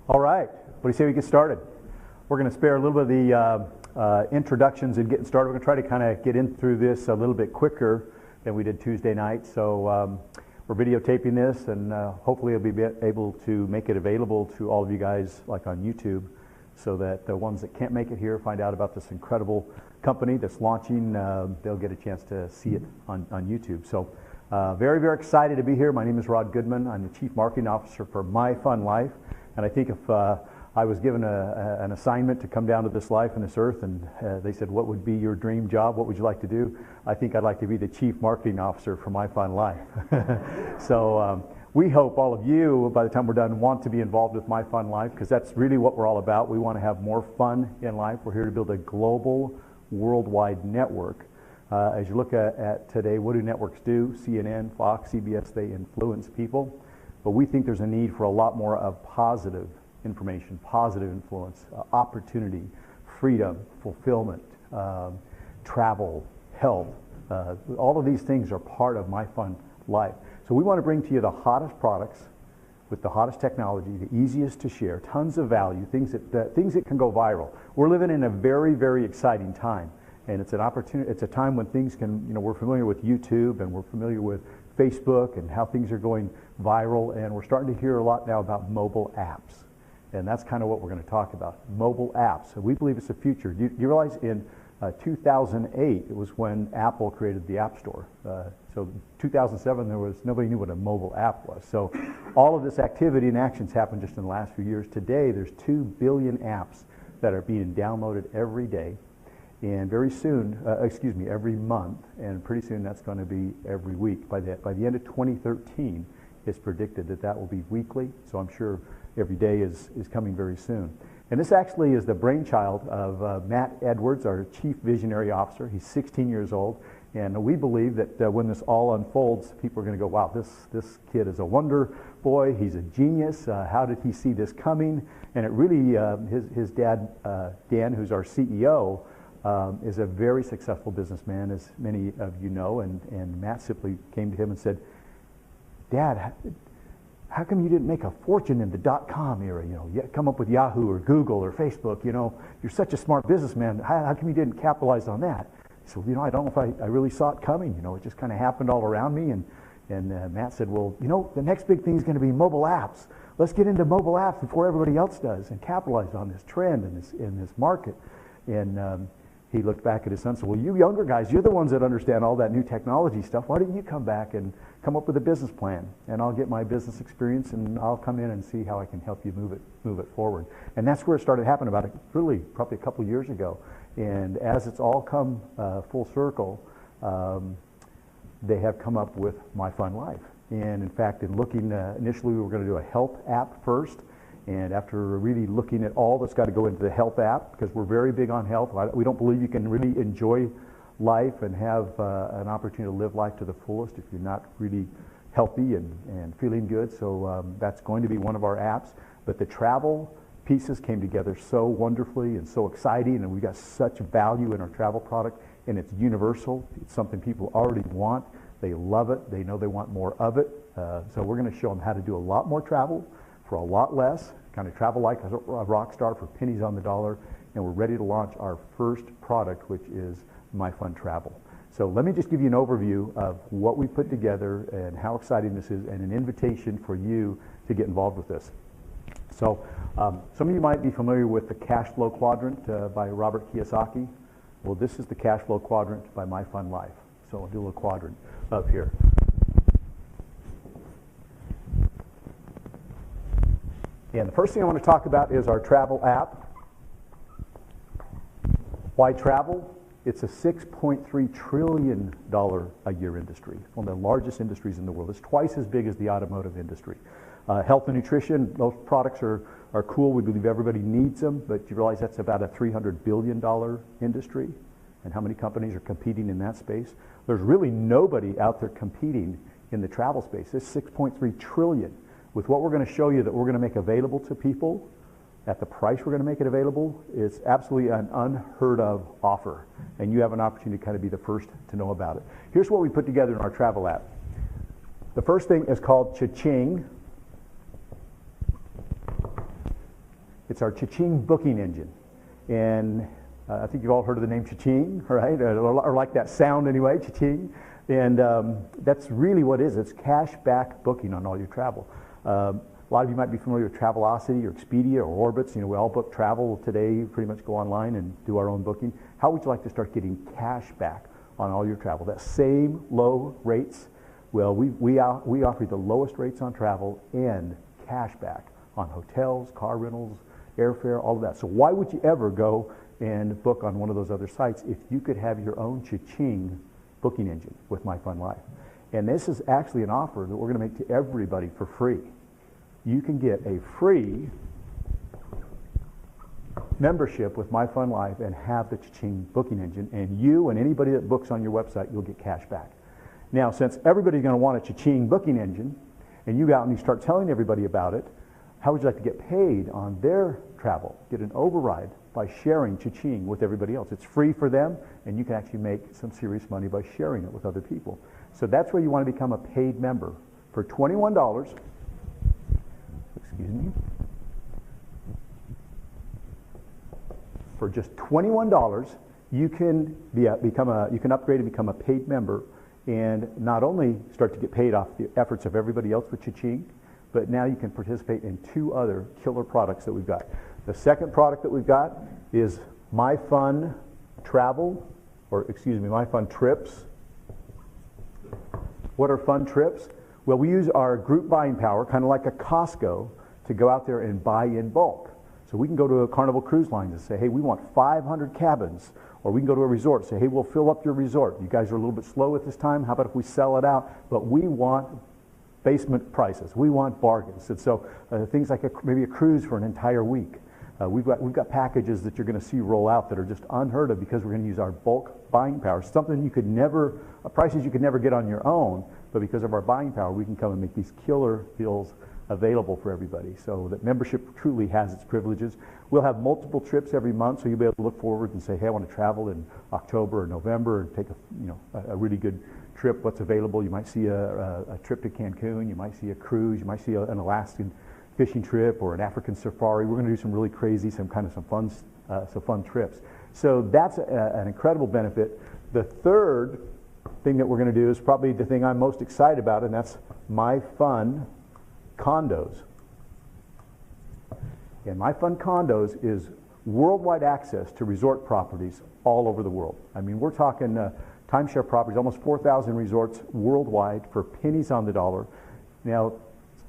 All right, what do you say we get started? We're going to spare a little bit of the introductions and getting started. We're going to try to kind of get in through this a little bit quicker than we did Tuesday night. So we're videotaping this, and hopefully we'll be able to make it available to all of you guys like on YouTube, so that the ones that can't make it here find out about this incredible company that's launching. They'll get a chance to see it on YouTube. So very, very excited to be here. My name is Rod Goodman. I'm the Chief Marketing Officer for My Fun Life. And I think if I was given an assignment to come down to this life and this earth, and they said, what would be your dream job? What would you like to do? I think I'd like to be the Chief Marketing Officer for My Fun Life. So we hope all of you, by the time we're done, want to be involved with My Fun Life, because that's really what we're all about. We want to have more fun in life. We're here to build a global, worldwide network. As you look at today, what do networks do? CNN, Fox, CBS, they influence people. But we think there's a need for a lot more of positive information, positive influence, opportunity, freedom, fulfillment, travel, health. All of these things are part of My Fun Life. So we want to bring to you the hottest products with the hottest technology, the easiest to share, tons of value, things that can go viral. We're living in a very, very exciting time. And it's an opportunity. It's a time when things can, we're familiar with YouTube and we're familiar with Facebook and how things are going viral, and we're starting to hear a lot now about mobile apps. And that's kind of what we're going to talk about, mobile apps. So we believe it's the future. You realize in 2008, it was when Apple created the App Store. So 2007, nobody knew what a mobile app was. So all of this activity and actions happened just in the last few years. Today, there's 2 billion apps that are being downloaded every day. And very soon, every month, and pretty soon that's going to be every week. By the end of 2013, it's predicted that will be weekly, so I'm sure every day is coming very soon. And this actually is the brainchild of Matt Edwards, our Chief Visionary Officer. He's 16 years old, and we believe that when this all unfolds, people are going to go, wow, this kid is a wonder boy, he's a genius, how did he see this coming? And it really, his dad, Dan, who's our CEO, is a very successful businessman, as many of you know, and Matt simply came to him and said, Dad, how come you didn't make a fortune in the .com era? Come up with Yahoo or Google or Facebook. You're such a smart businessman. How come you didn't capitalize on that? He said, I don't know if I really saw it coming. It just kind of happened all around me. And Matt said, well, the next big thing is going to be mobile apps. Let's get into mobile apps before everybody else does and capitalize on this trend in this market. And he looked back at his son and said, well, you younger guys, you're the ones that understand all that new technology stuff. Why don't you come back and come up with a business plan? And I'll get my business experience and I'll come in and see how I can help you move it forward. And that's where it started happening probably a couple of years ago. And as it's all come full circle, they have come up with My Fun Life. And in fact, in looking, initially we were going to do a health app first. And after really looking at all that's got to go into the health app, because we're very big on health, we don't believe you can really enjoy life and have an opportunity to live life to the fullest if you're not really healthy and feeling good. So that's going to be one of our apps. But the travel pieces came together so wonderfully and so exciting, and we got such value in our travel product, and it's universal. It's something people already want. They love it. They know they want more of it. So we're going to show them how to do a lot more travel for a lot less, kind of travel like a rock star for pennies on the dollar, and we're ready to launch our first product, which is My Fun Travel. So let me just give you an overview of what we put together and how exciting this is, and an invitation for you to get involved with this. So some of you might be familiar with the cash flow quadrant by Robert Kiyosaki. Well, this is the cash flow quadrant by My Fun Life. So I'll do a little quadrant up here. And the first thing I want to talk about is our travel app. Why travel? It's a $6.3 trillion a year industry. It's one of the largest industries in the world. It's twice as big as the automotive industry. Health and nutrition, those products are cool. We believe everybody needs them, but you realize that's about a $300 billion industry. And how many companies are competing in that space? There's really nobody out there competing in the travel space. It's $6.3 trillion. With what we're going to show you that we're going to make available to people at the price we're going to make it available, it's absolutely an unheard of offer. And you have an opportunity to kind of be the first to know about it. Here's what we put together in our travel app. The first thing is called Cha-Ching. It's our Cha-Ching booking engine. And I think you've all heard of the name Cha-Ching, right? Or like that sound anyway, Cha-Ching. And that's really what it is. It's cash back booking on all your travel. A lot of you might be familiar with Travelocity or Expedia or Orbitz. You know, we all book travel today, pretty much go online and do our own booking. How would you like to start getting cash back on all your travel? That same low rates. Well, we offer you the lowest rates on travel and cash back on hotels, car rentals, airfare, all of that. So why would you ever go and book on one of those other sites if you could have your own Cha-Ching booking engine with MyFunLife? And this is actually an offer that we're going to make to everybody for free. You can get a free membership with MyFunLife and have the Cha-Ching booking engine, and you and anybody that books on your website, you'll get cash back. Now, since everybody's going to want a Cha-Ching booking engine, and you go out and you start telling everybody about it, how would you like to get paid on their travel? Get an override by sharing Cha-Ching with everybody else. It's free for them, and you can actually make some serious money by sharing it with other people. So that's where you want to become a paid member. For $21, excuse me, for just $21, you can you can upgrade and become a paid member, and not only start to get paid off the efforts of everybody else with Cha-Ching, but now you can participate in two other killer products that we've got. The second product that we've got is MyFun Travel, or excuse me, MyFun Trips. What are fun trips? Well, we use our group buying power, kind of like a Costco, to go out there and buy in bulk. So we can go to a Carnival Cruise Line and say, hey, we want 500 cabins. Or we can go to a resort and say, hey, we'll fill up your resort. You guys are a little bit slow at this time. How about if we sell it out? But we want basement prices. We want bargains. And so things like maybe a cruise for an entire week. We've got packages that you're going to see roll out that are just unheard of because we're going to use our bulk buying power. Something you could never, prices you could never get on your own, but because of our buying power, we can come and make these killer deals available for everybody. So that membership truly has its privileges. We'll have multiple trips every month, so you'll be able to look forward and say, hey, I want to travel in October or November and take a really good trip. What's available? You might see a trip to Cancun. You might see a cruise. You might see an Alaskan fishing trip or an African safari. We're going to do some really crazy, some fun trips. So that's an incredible benefit. The third thing that we're going to do is probably the thing I'm most excited about, and that's MyFun Condos. And MyFun Condos is worldwide access to resort properties all over the world. I mean, we're talking timeshare properties, almost 4,000 resorts worldwide for pennies on the dollar. Now,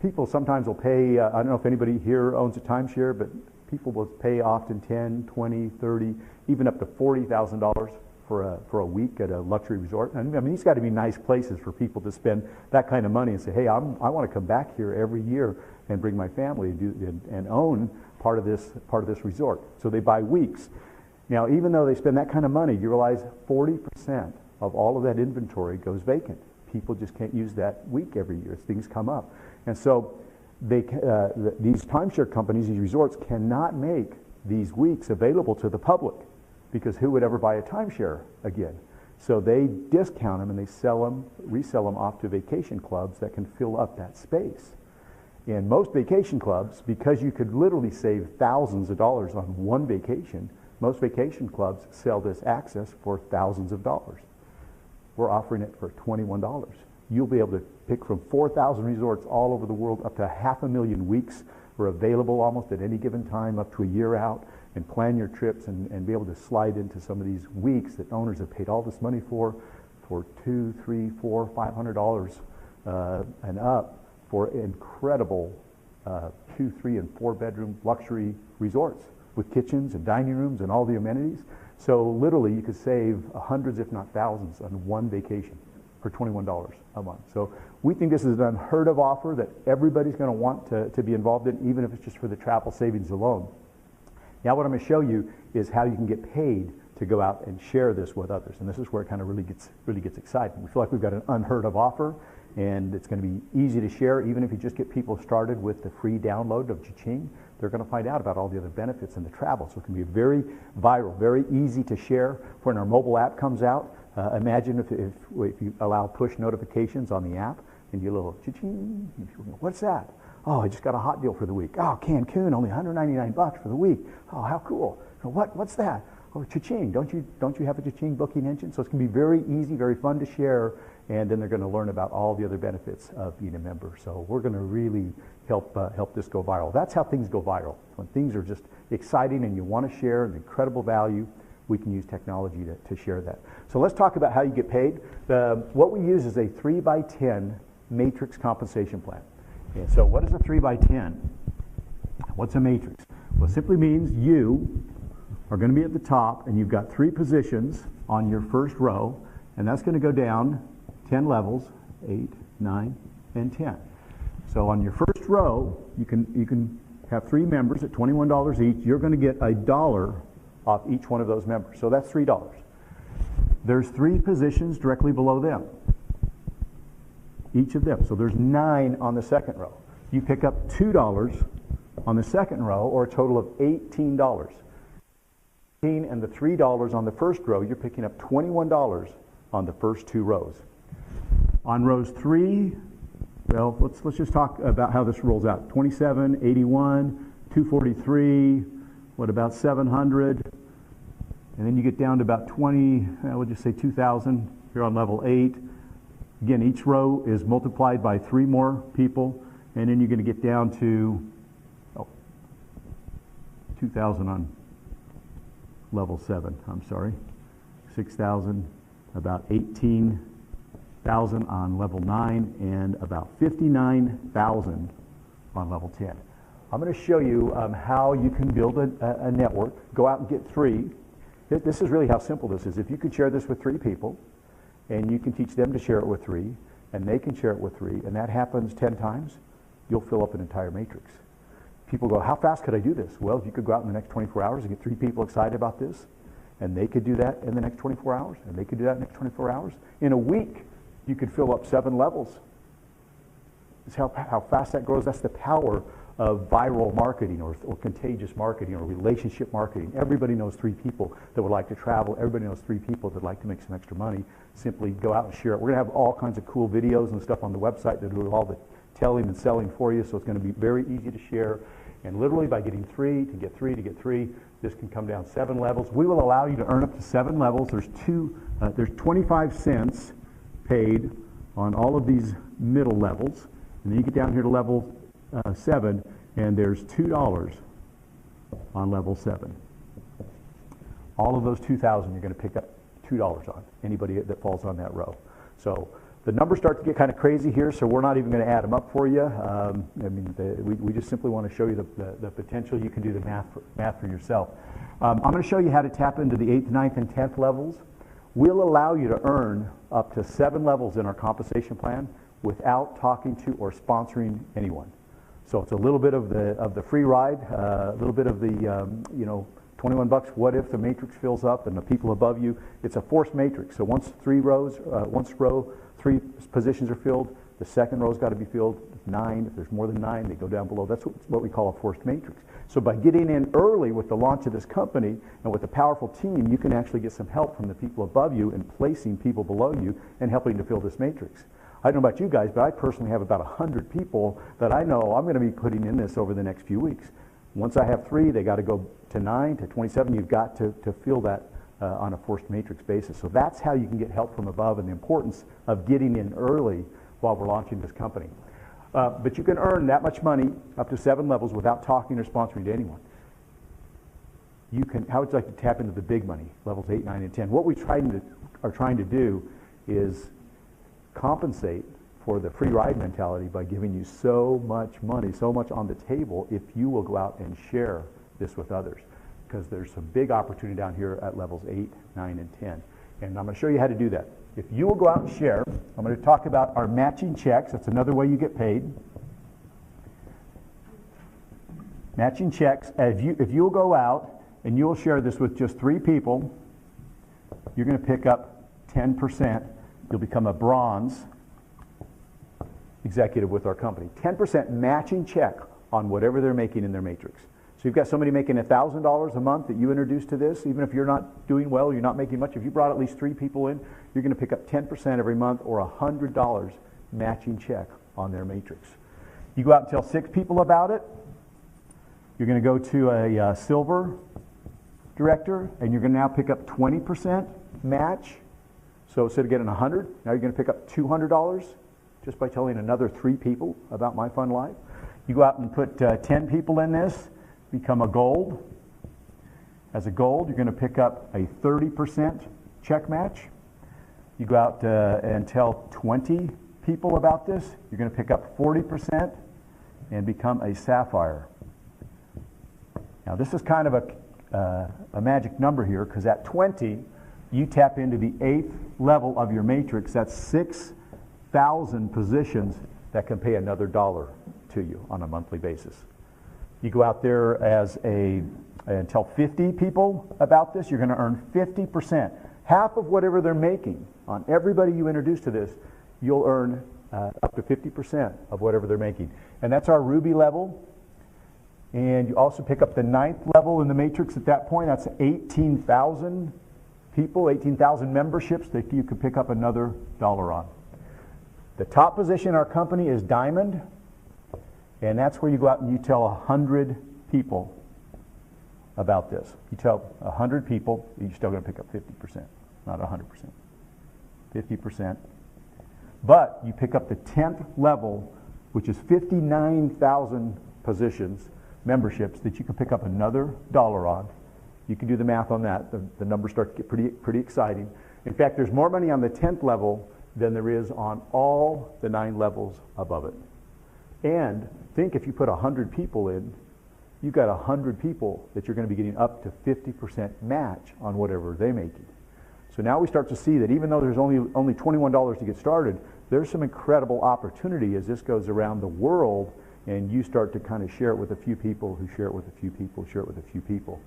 people sometimes will pay, I don't know if anybody here owns a timeshare, but people will pay often $10, $20, $30, even up to $40,000 for a week at a luxury resort. And I mean, these got to be nice places for people to spend that kind of money and say, hey, I want to come back here every year and bring my family and own part of this resort. So they buy weeks. Now, even though they spend that kind of money, you realize 40% of all of that inventory goes vacant. People just can't use that week every year as things come up. And so these timeshare companies, these resorts, cannot make these weeks available to the public, because who would ever buy a timeshare again? So they discount them and they resell them off to vacation clubs that can fill up that space. And most vacation clubs, because you could literally save thousands of dollars on one vacation, most vacation clubs sell this access for thousands of dollars. We're offering it for $21. You'll be able to pick from 4,000 resorts all over the world. Up to 500,000 weeks are available almost at any given time, up to a year out, and plan your trips and be able to slide into some of these weeks that owners have paid all this money for $200, $300, $400, $500 and up for incredible 2, 3, and 4 bedroom luxury resorts with kitchens and dining rooms and all the amenities. So literally you could save hundreds, if not thousands, on one vacation for $21 a month. So we think this is an unheard of offer that everybody's going to want to be involved in, even if it's just for the travel savings alone. Now what I'm going to show you is how you can get paid to go out and share this with others. And this is where it kind of really gets exciting. We feel like we've got an unheard of offer, and it's going to be easy to share. Even if you just get people started with the free download of Cha-Ching, they're going to find out about all the other benefits and the travel. So it can be very viral, very easy to share. When our mobile app comes out, imagine if you allow push notifications on the app and you get a little Cha-Ching. What's that? Oh, I just got a hot deal for the week. Oh, Cancun, only $199 for the week. Oh, how cool. What's that? Oh, cha-ching. Don't you have a cha-ching booking engine? So it's going to be very easy, very fun to share, and then they're going to learn about all the other benefits of being a member. So we're going to really help this go viral. That's how things go viral. When things are just exciting and you want to share an incredible value, we can use technology to share that. So let's talk about how you get paid. What we use is a 3x10 matrix compensation plan. And so what is a 3x10? What's a matrix? Well, it simply means you are going to be at the top and you've got 3 positions on your first row, and that's going to go down 10 levels, 8, 9, and 10. So on your first row, you can have 3 members at $21 each. You're going to get $1 off each one of those members. So that's $3. There's 3 positions directly below them, each of them. So there's 9 on the second row. You pick up $2 on the second row, or a total of $18. And the $3 on the first row, you're picking up $21 on the first 2 rows. On rows 3, well, let's just talk about how this rolls out. 27, 81, 243, what about 700? And then you get down to about 20, we'll just say 2,000 here on level 8. Again, each row is multiplied by 3 more people, and then you're going to get down to 2,000 on level 7, I'm sorry. 6,000, about 18,000 on level 9, and about 59,000 on level 10. I'm going to show you how you can build a network. Go out and get 3. This is really how simple this is. If you could share this with 3 people, and you can teach them to share it with 3, and they can share it with 3, and that happens 10 times, you'll fill up an entire matrix. People go, how fast could I do this? Well, if you could go out in the next 24 hours and get 3 people excited about this, and they could do that in the next 24 hours, and they could do that in the next 24 hours. In a week, you could fill up 7 levels. That's how fast that grows. That's the power of viral marketing or contagious marketing or relationship marketing. Everybody knows 3 people that would like to travel. Everybody knows 3 people that would like to make some extra money. Simply go out and share it. We're going to have all kinds of cool videos and stuff on the website that do all the telling and selling for you, so it's going to be very easy to share. And literally by getting 3 to get 3 to get 3, this can come down 7 levels. We will allow you to earn up to 7 levels. There's 25 cents paid on all of these middle levels. And then you get down here to level 7, and there's $2 on level 7. All of those 2,000 you're going to pick up $2 on, anybody that falls on that row. So the numbers start to get kind of crazy here, so we're not even going to add them up for you. We just simply want to show you the potential. You can do the math for yourself. I'm going to show you how to tap into the 8th, 9th, and 10th levels. We'll allow you to earn up to 7 levels in our compensation plan without talking to or sponsoring anyone. So it's a little bit of the free ride, a little bit of the 21 bucks. What if the matrix fills up and the people above you? It's a forced matrix. So once 3 positions are filled, the second row's got to be filled. 9, if there's more than 9, they go down below. That's what we call a forced matrix. So by getting in early with the launch of this company and with a powerful team, you can actually get some help from the people above you in placing people below you and helping to fill this matrix. I don't know about you guys, but I personally have about 100 people that I know I'm going to be putting in this over the next few weeks. Once I have 3, they got to go to 9, to 27. You've got to fill that on a forced matrix basis. So that's how you can get help from above, and the importance of getting in early while we're launching this company. But you can earn that much money up to 7 levels without talking or sponsoring to anyone. How would you like to tap into the big money, levels 8, 9, and 10? What we are trying to do is compensate for the free ride mentality by giving you so much money, so much on the table, if you will go out and share this with others. Because there's some big opportunity down here at levels 8, 9, and 10. And I'm going to show you how to do that. If you will go out and share, I'm going to talk about our matching checks. That's another way you get paid. Matching checks. If you will go out and you will share this with just 3 people, you're going to pick up 10%. You'll become a bronze executive with our company. 10% matching check on whatever they're making in their matrix. So you've got somebody making $1,000 a month that you introduced to this. Even if you're not doing well, you're not making much. If you brought at least 3 people in, you're going to pick up 10% every month, or $100 matching check on their matrix. You go out and tell 6 people about it. You're going to go to a silver director, and you're going to now pick up 20% match. So instead of getting $100, now you're going to pick up $200 just by telling another 3 people about My Fun Life. You go out and put 10 people in this, become a gold. As a gold, you're going to pick up a 30% check match. You go out and tell 20 people about this, you're going to pick up 40% and become a sapphire. Now this is kind of a magic number here, because at 20, you tap into the 8th level of your matrix. That's 6,000 positions that can pay another $1 to you on a monthly basis. You go out there and tell 50 people about this, you're going to earn 50%. Half of whatever they're making on everybody you introduce to this, you'll earn up to 50% of whatever they're making. And that's our Ruby level. And you also pick up the 9th level in the matrix at that point. That's 18,000 people, 18,000 memberships that you could pick up another $1 on. The top position in our company is Diamond. And that's where you go out and you tell 100 people about this. You tell 100 people, you're still going to pick up 50%, not 100%. 50%. But you pick up the 10th level, which is 59,000 positions, memberships, that you can pick up another $1 on. You can do the math on that. The numbers start to get pretty exciting. In fact, there's more money on the 10th level than there is on all the 9 levels above it. And think, if you put 100 people in, you've got 100 people that you're going to be getting up to 50% match on whatever they're making. So now we start to see that even though there's only $21 to get started, there's some incredible opportunity as this goes around the world, and you start to kind of share it with a few people, who share it with a few people, share it with a few people.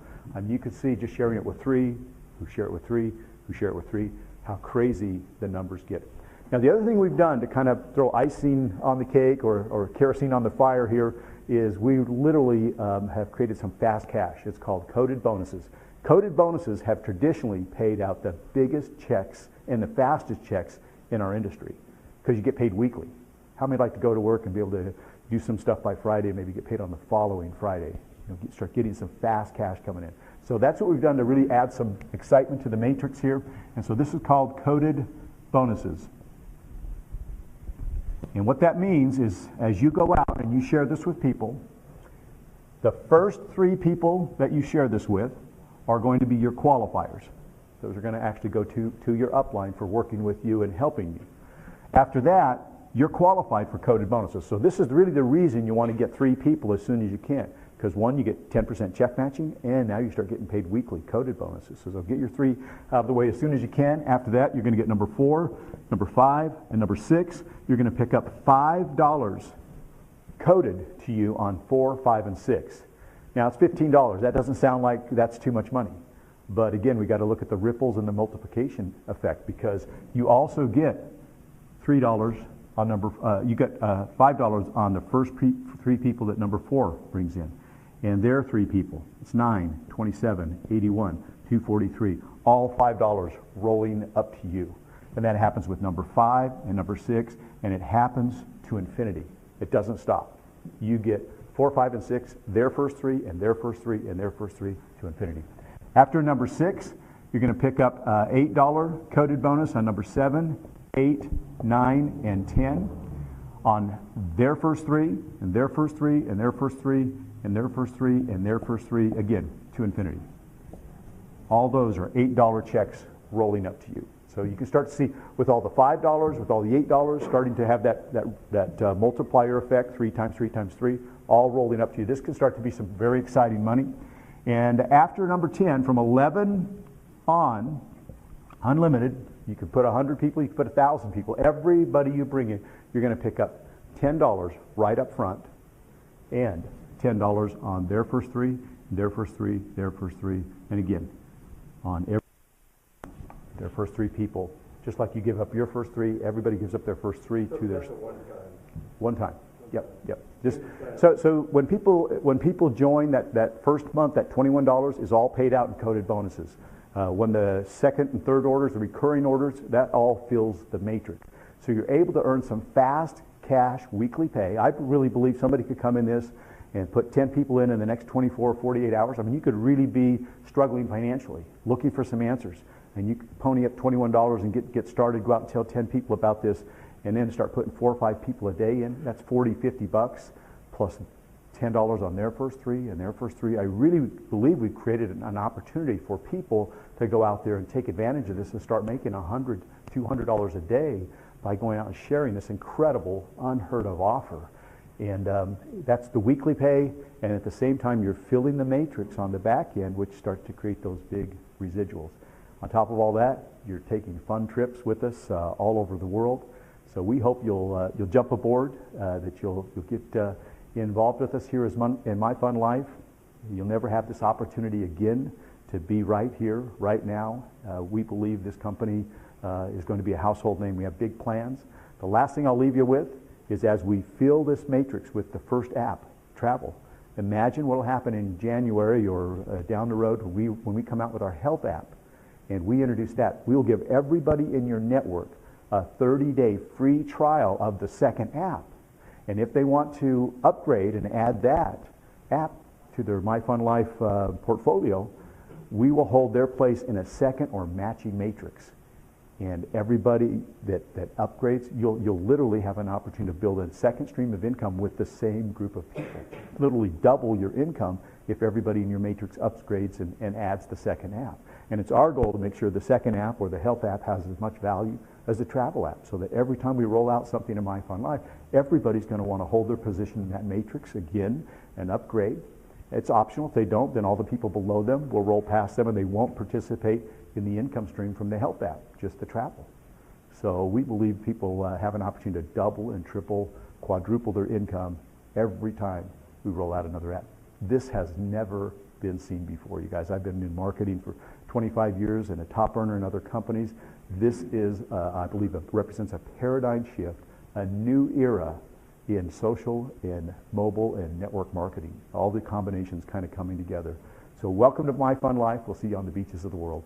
You can see just sharing it with 3, who share it with 3, who share it with 3, how crazy the numbers get. Now the other thing we've done to kind of throw icing on the cake or kerosene on the fire here is we literally have created some fast cash. It's called coded bonuses. Coded bonuses have traditionally paid out the biggest checks and the fastest checks in our industry, because you get paid weekly. How many like to go to work and be able to do some stuff by Friday and maybe get paid on the following Friday? Start getting some fast cash coming in. So that's what we've done to really add some excitement to the matrix here. And so this is called coded bonuses. And what that means is, as you go out and you share this with people, the first 3 people that you share this with are going to be your qualifiers. Those are going to actually go to your upline for working with you and helping you. After that, you're qualified for coded bonuses. So this is really the reason you want to get 3 people as soon as you can. Because 1, you get 10% check matching, and now you start getting paid weekly coded bonuses. So get your 3 out of the way as soon as you can. After that, you're going to get number 4, number 5, and number 6. You're going to pick up $5 coded to you on 4, 5, and 6. Now it's $15. That doesn't sound like that's too much money. But again, we got to look at the ripples and the multiplication effect, because you also get $3 on you get $5 on the first 3 people that number 4 brings in. And their 3 people. It's 9, 27, 81, 243. All $5 rolling up to you. And that happens with number 5 and number 6, and it happens to infinity. It doesn't stop. You get 4, 5, and 6, their first 3, and their first 3, and their first 3 to infinity. After number 6, you're going to pick up $8 coded bonus on number 7, 8, 9, and 10 on their first 3, and their first 3, and their first 3, and their first 3, and their first 3, again, to infinity. All those are $8 checks rolling up to you. So you can start to see with all the $5, with all the $8, starting to have that multiplier effect, 3 times 3 times 3, all rolling up to you. This can start to be some very exciting money. And after number 10, from 11 on, unlimited, you can put 100 people, you can put 1,000 people. Everybody you bring in, you're going to pick up $10 right up front, and $10 on their first 3, their first 3, their first 3, and again, on their first 3 people. Just like you give up your first 3, everybody gives up their first 3 to their one time. Yep. So when people join, that first month, that $21 is all paid out in coded bonuses. When the second and third orders, the recurring orders, that all fills the matrix. So you're able to earn some fast cash weekly pay. I really believe somebody could come in this and put 10 people in the next 24 or 48 hours. I mean, you could really be struggling financially, looking for some answers. And you could pony up $21 and get started, go out and tell 10 people about this, and then start putting 4 or 5 people a day in. That's 40, 50 bucks plus $10 on their first 3 and their first 3. I really believe we've created an opportunity for people to go out there and take advantage of this and start making $100, $200 a day by going out and sharing this incredible, unheard of offer. And that's the weekly pay, and at the same time you're filling the matrix on the back end, which starts to create those big residuals. On top of all that, you're taking fun trips with us all over the world. So we hope you'll jump aboard, that you'll get involved with us here in My Fun Life. You'll never have this opportunity again to be right here, right now. We believe this company is going to be a household name. We have big plans. The last thing I'll leave you with is, as we fill this matrix with the first app, travel, imagine what will happen in January or down the road when we come out with our health app and we introduce that. We'll give everybody in your network a 30-day free trial of the second app. And if they want to upgrade and add that app to their My Fun Life portfolio, we will hold their place in a second or matching matrix. And everybody that upgrades, you'll literally have an opportunity to build a second stream of income with the same group of people. Literally double your income if everybody in your matrix upgrades and adds the second app. And it's our goal to make sure the second app or the health app has as much value as the travel app, so that every time we roll out something in My Fun Life, everybody's going to want to hold their position in that matrix again and upgrade. It's optional. If they don't, then all the people below them will roll past them and they won't participate in the income stream from the health app, just the travel. So we believe people have an opportunity to double and triple, quadruple their income every time we roll out another app. This has never been seen before, you guys. I've been in marketing for 25 years and a top earner in other companies. This is, I believe, represents a paradigm shift, a new era in social and mobile and network marketing. All the combinations kind of coming together. So welcome to My Fun Life. We'll see you on the beaches of the world.